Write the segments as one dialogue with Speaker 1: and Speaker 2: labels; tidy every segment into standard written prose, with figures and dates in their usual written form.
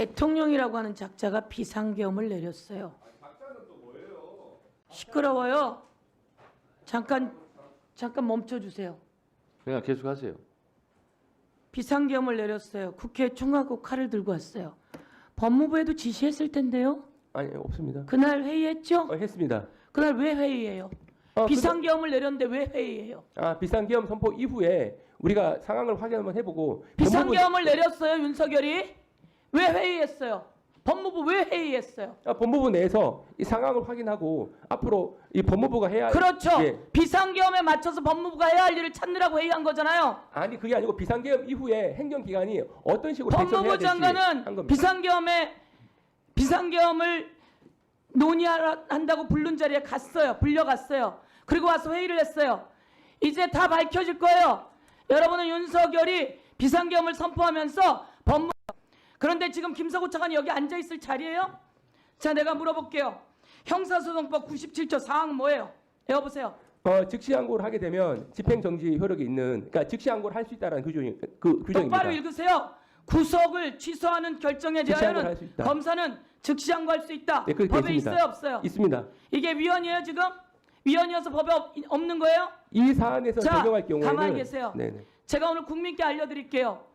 Speaker 1: 대통령이라고 하는 작자가 비상계엄을 내렸어요.
Speaker 2: 작자는 또 뭐예요?
Speaker 1: 시끄러워요. 잠깐 멈춰주세요.
Speaker 3: 그냥 계속하세요.
Speaker 1: 비상계엄을 내렸어요. 국회에 총하고 칼을 들고 왔어요. 법무부에도 지시했을 텐데요.
Speaker 3: 아니 없습니다.
Speaker 1: 그날 회의했죠?
Speaker 3: 했습니다.
Speaker 1: 그날 왜 회의해요? 비상계엄을 내렸는데 왜 회의해요?
Speaker 3: 비상계엄 선포 이후에 우리가 상황을 확인 한번 해보고
Speaker 1: 비상계엄을 내렸어요, 윤석열이? 왜 회의했어요? 법무부 왜 회의했어요?
Speaker 3: 법무부 내에서 이 상황을 확인하고 앞으로 이 법무부가 해야 할
Speaker 1: 그렇죠.
Speaker 3: 예.
Speaker 1: 비상계엄에 맞춰서 법무부가 해야 할 일을 찾느라고 회의한 거잖아요.
Speaker 3: 아니 그게 아니고 비상계엄 이후에 행정기관이 어떤 식으로 대처해야
Speaker 1: 법무부
Speaker 3: 될지 한
Speaker 1: 장관은
Speaker 3: 겁니다.
Speaker 1: 비상계엄을 논의한다고 부른 자리에 갔어요. 불려갔어요. 그리고 와서 회의를 했어요. 이제 다 밝혀질 거예요. 여러분은 윤석열이 비상계엄을 선포하면서 그런데 지금 김석우 차관이 여기 앉아있을 자리예요? 자, 내가 물어볼게요. 형사소송법 97조 사항은 뭐예요? 여보세요.
Speaker 3: 즉시항고를 하게 되면 집행정지 효력이 있는, 그러니까 즉시항고를 할 수 있다는 규정입니다.
Speaker 1: 똑바로 읽으세요. 구속을 취소하는 결정에
Speaker 3: 즉시항고를 할
Speaker 1: 대하여는
Speaker 3: 수 있다.
Speaker 1: 검사는 즉시항고할 수 있다.
Speaker 3: 네, 그렇게
Speaker 1: 법에
Speaker 3: 돼 있습니다.
Speaker 1: 있어요, 없어요?
Speaker 3: 있습니다.
Speaker 1: 이게 위헌이에요, 지금? 위헌이어서 법에 없는 거예요?
Speaker 3: 이 사안에서
Speaker 1: 자,
Speaker 3: 적용할 경우에는
Speaker 1: 가만히 계세요.
Speaker 3: 네네.
Speaker 1: 제가 오늘 국민께 알려드릴게요.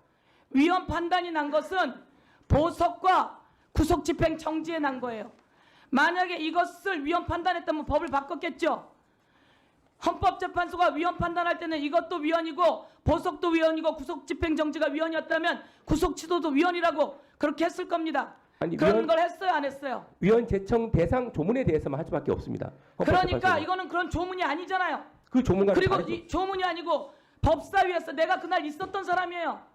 Speaker 1: 위헌 판단이 난 것은 보석과 구속 집행 정지에 난 거예요. 만약에 이것을 위헌 판단했다면 법을 바꿨겠죠. 헌법재판소가 위헌 판단할 때는 이것도 위헌이고 보석도 위헌이고 구속 집행 정지가 위헌이었다면 구속 취소도 위헌이라고 그렇게 했을 겁니다.
Speaker 3: 아니,
Speaker 1: 그런 걸 했어요, 안 했어요?
Speaker 3: 위헌 제청 대상 조문에 대해서만 할 수밖에 없습니다.
Speaker 1: 그러니까
Speaker 3: 헌법재판소는.
Speaker 1: 이거는 그런 조문이 아니잖아요.
Speaker 3: 그 조문과
Speaker 1: 그리고 이 조문이 아니고 법사위에서 내가 그날 있었던 사람이에요.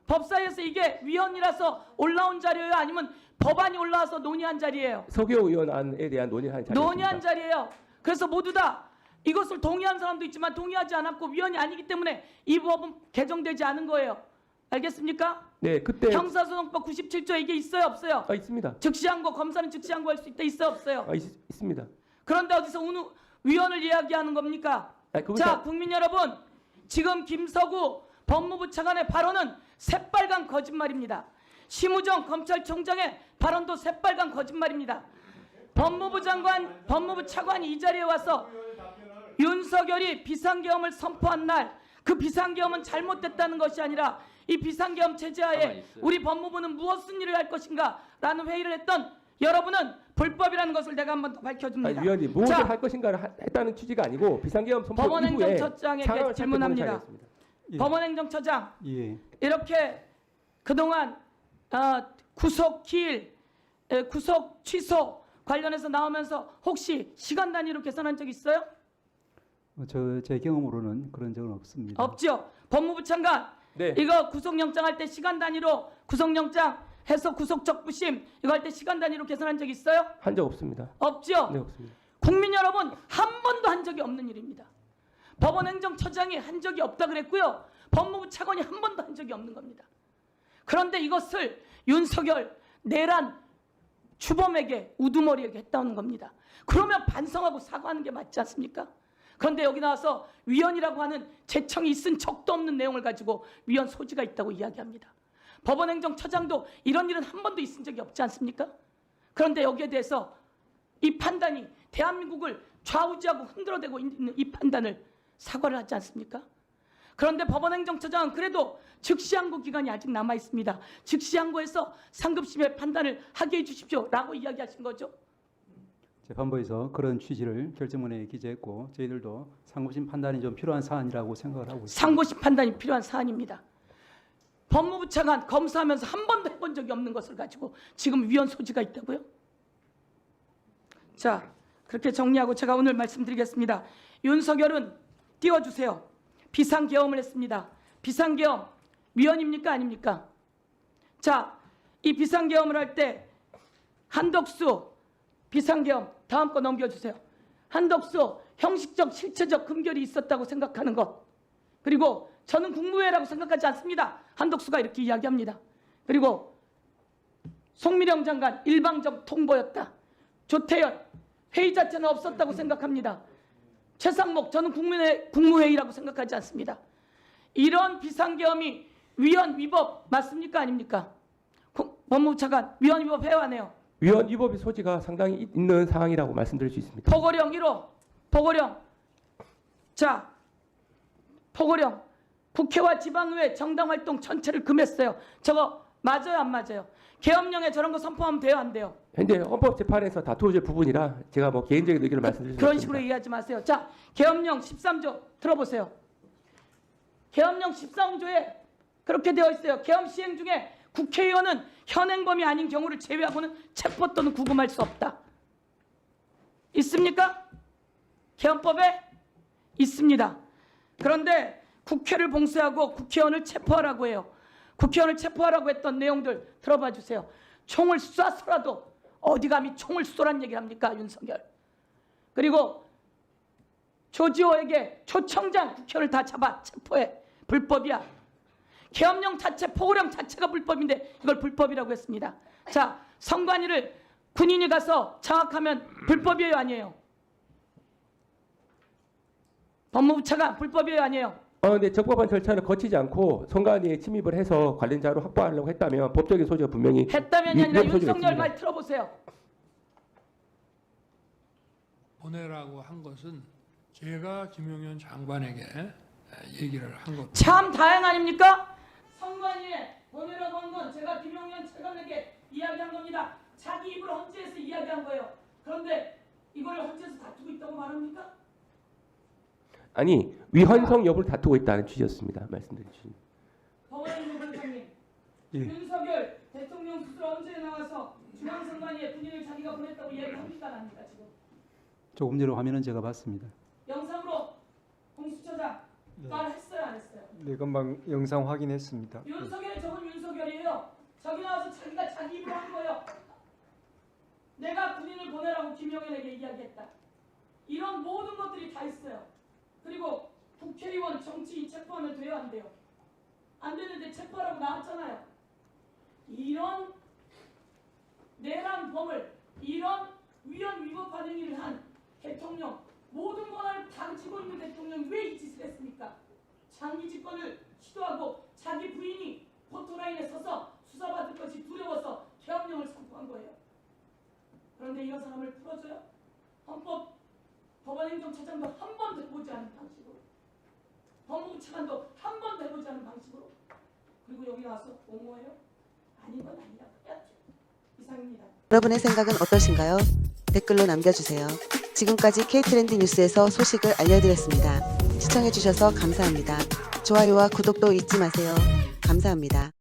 Speaker 1: 법사위에서 이게 위헌이라서 올라온 자리예요? 아니면 법안이 올라와서 논의한 자리예요?
Speaker 3: 서교 의원안에 대한 논의한 자리입니다.
Speaker 1: 논의한 자리예요. 그래서 모두 다 이것을 동의한 사람도 있지만 동의하지 않았고 위헌이 아니기 때문에 이 법은 개정되지 않은 거예요. 알겠습니까?
Speaker 3: 네, 그때
Speaker 1: 형사소송법 97조 이게 있어요, 없어요?
Speaker 3: 있습니다.
Speaker 1: 즉시항고, 검사는 즉시항고할 수 있다, 있어요, 없어요?
Speaker 3: 있습니다.
Speaker 1: 그런데 어디서 위헌을 이야기하는 겁니까? 자, 국민 여러분, 지금 김석우 법무부 차관의 발언은 새빨간 거짓말입니다. 심우정 검찰총장의 발언도 새빨간 거짓말입니다. 법무부 차관이 이 자리에 와서 윤석열이 비상계엄을 선포한 날 그 비상계엄은 잘못됐다는 것이 아니라 이 비상계엄 체제하에 우리 법무부는 무슨 일을 할 것인가 라는 회의를 했던 여러분은 불법이라는 것을 내가 한번 더 밝혀줍니다.
Speaker 3: 위원이 무엇을 할 것인가를 했다는 취지가 아니고 비상계엄 선포 이후에
Speaker 1: 법원행정처장에게 질문합니다.
Speaker 4: 예.
Speaker 1: 법원행정처장,
Speaker 4: 예.
Speaker 1: 이렇게 그동안 구속 기일, 구속 취소 관련해서 나오면서 혹시 시간 단위로 계산한 적 있어요?
Speaker 4: 제 경험으로는 그런 적은 없습니다.
Speaker 1: 없죠. 법무부 장관,
Speaker 3: 네.
Speaker 1: 이거 구속영장 할 때 시간 단위로 구속영장 해서 구속적부심 이거 할 때 시간 단위로 계산한 적 있어요?
Speaker 3: 한 적 없습니다.
Speaker 1: 없죠.
Speaker 3: 네, 없습니다.
Speaker 1: 국민 여러분, 한 번도 한 적이 없는 일입니다. 법원행정처장이 한 적이 없다 그랬고요. 법무부 차관이 한 번도 한 적이 없는 겁니다. 그런데 이것을 윤석열, 내란, 주범에게 우두머리에게 했다는 겁니다. 그러면 반성하고 사과하는 게 맞지 않습니까? 그런데 여기 나와서 위헌이라고 하는 재청이 있은 적도 없는 내용을 가지고 위헌 소지가 있다고 이야기합니다. 법원행정처장도 이런 일은 한 번도 있은 적이 없지 않습니까? 그런데 여기에 대해서 이 판단이 대한민국을 좌우지하고 흔들어대고 있는 이 판단을 사과를 하지 않습니까? 그런데 법원행정처장은 그래도 즉시항고 기간이 아직 남아 있습니다. 즉시항고해서 상급심의 판단을 하게 해주십시오 라고 이야기하신 거죠.
Speaker 4: 재판부에서 그런 취지를 결정문에 기재했고 저희들도 상고심 판단이 좀 필요한 사안이라고 생각을 하고 있습니다.
Speaker 1: 상고심 판단이 필요한 사안입니다. 법무부 차관 검사하면서 한 번도 해본 적이 없는 것을 가지고 지금 위헌 소지가 있다고요? 자, 그렇게 정리하고 제가 오늘 말씀드리겠습니다. 윤석열은 띄워주세요. 비상계엄을 했습니다. 비상계엄 위헌입니까 아닙니까? 자, 이 비상계엄을 할 때 한덕수 비상계엄 다음 거 넘겨주세요. 한덕수 형식적 실체적 금결이 있었다고 생각하는 것. 그리고 저는 국무회의라고 생각하지 않습니다. 한덕수가 이렇게 이야기합니다. 그리고 송미령 장관 일방적 통보였다. 조태열 회의 자체는 없었다고 생각합니다. 최상목 저는 국무회의라고 생각하지 않습니다. 이런 비상계엄이 위헌 위법 맞습니까 아닙니까? 법무부 차관 위헌 위법 해야 하네요.
Speaker 3: 위헌 위법의 소지가 상당히 있는 상황이라고 말씀드릴 수 있습니다.
Speaker 1: 포고령 1호 포고령. 자, 포고령 국회와 지방의회 정당활동 전체를 금했어요. 저거 맞아요 안 맞아요? 계엄령에 저런 거 선포하면 돼요 안 돼요?
Speaker 3: 현재 헌법재판에서 다투어질 부분이라 제가 뭐 개인적인 의견을 말씀드릴 수
Speaker 1: 그런
Speaker 3: 없습니다.
Speaker 1: 식으로 얘기하지 마세요. 자, 계엄령 13조 들어보세요. 계엄령 13조에 그렇게 되어 있어요. 계엄 시행 중에 국회의원은 현행범이 아닌 경우를 제외하고는 체포 또는 구금할 수 없다. 있습니까? 계엄법에 있습니다. 그런데 국회를 봉쇄하고 국회의원을 체포하라고 해요. 국회의원을 체포하라고 했던 내용들 들어봐 주세요. 총을 쏴서라도 어디 감히 총을 쏘란 얘기를 합니까, 윤석열. 그리고 조지호에게 초청장 국회의원을 다 잡아 체포해. 불법이야. 계엄령 자체, 포고령 자체가 불법인데 이걸 불법이라고 했습니다. 자, 선관위를 군인이 가서 장악하면 불법이에요 아니에요? 법무부 차관 불법이에요 아니에요?
Speaker 3: 근데 적법한 절차를 거치지 않고 선관위에 침입을 해서 관련 자료를 확보하려고 했다면 법적인 소지가 분명히
Speaker 1: 했다면이 아니라
Speaker 3: 위법 소지가
Speaker 1: 윤석열
Speaker 3: 있습니다.
Speaker 1: 말 들어보세요.
Speaker 5: 보내라고 한 것은 제가 김용현 장관에게 얘기를 한 겁니다.
Speaker 1: 참 다행 아닙니까? 선관위에 보내라고 한 건 제가 김용현 차관에게 이야기한 겁니다. 자기 입으로 헌재에서 이야기한 거예요. 그런데 이걸 헌재에서 다투고 있다고 말합니까?
Speaker 3: 아니 위헌성 여부를 다투고 있다는 취지였습니다. 말씀드린 취지.
Speaker 1: 법원의 변호사님,
Speaker 4: 예.
Speaker 1: 윤석열 대통령 스스로 헌재에 나와서 중앙선관위에 군인을 자기가 보냈다고 이야기합니까 안 합니까 지금?
Speaker 4: 조금 전에 화면은 제가 봤습니다.
Speaker 1: 영상으로 공수처장 말했어요 안 했어요?
Speaker 6: 네, 금방 영상 확인했습니다.
Speaker 1: 윤석열이 저건 윤석열이에요. 저기 나와서 자기가 자기 입으로 한 거예요. 내가 군인을 보내라고 김용현에게 이야기했다. 이런 모든 것들이 다 있어요. 그리고 국회의원 정치인 체포하면 돼요 안 돼요? 안 되는데 체포하라고 나왔잖아요. 이런 내란 범을 이런 위헌 위법한 행위를 한 대통령 모든 권한을 가지고 있는 대통령이 왜 이 짓을 했습니까? 장기 집권을 시도하고 자기 부인이 포토라인에 서서 수사받을 것이 두려워서 계엄령을 선포한 거예요. 그런데 이런 사람을 풀어줘요? 헌법 법원행정처장도 한 번도 해보지 않은 방식으로, 법무부 차관도 한 번도 해보지 않은 방식으로, 그리고 여기 와서 옹호해요? 아닌 건 아니라고 해야죠. 이상입니다.
Speaker 7: 여러분의 생각은 어떠신가요? 댓글로 남겨주세요. 지금까지 K트렌드 뉴스에서 소식을 알려드렸습니다. 시청해주셔서 감사합니다. 좋아요와 구독도 잊지 마세요. 감사합니다.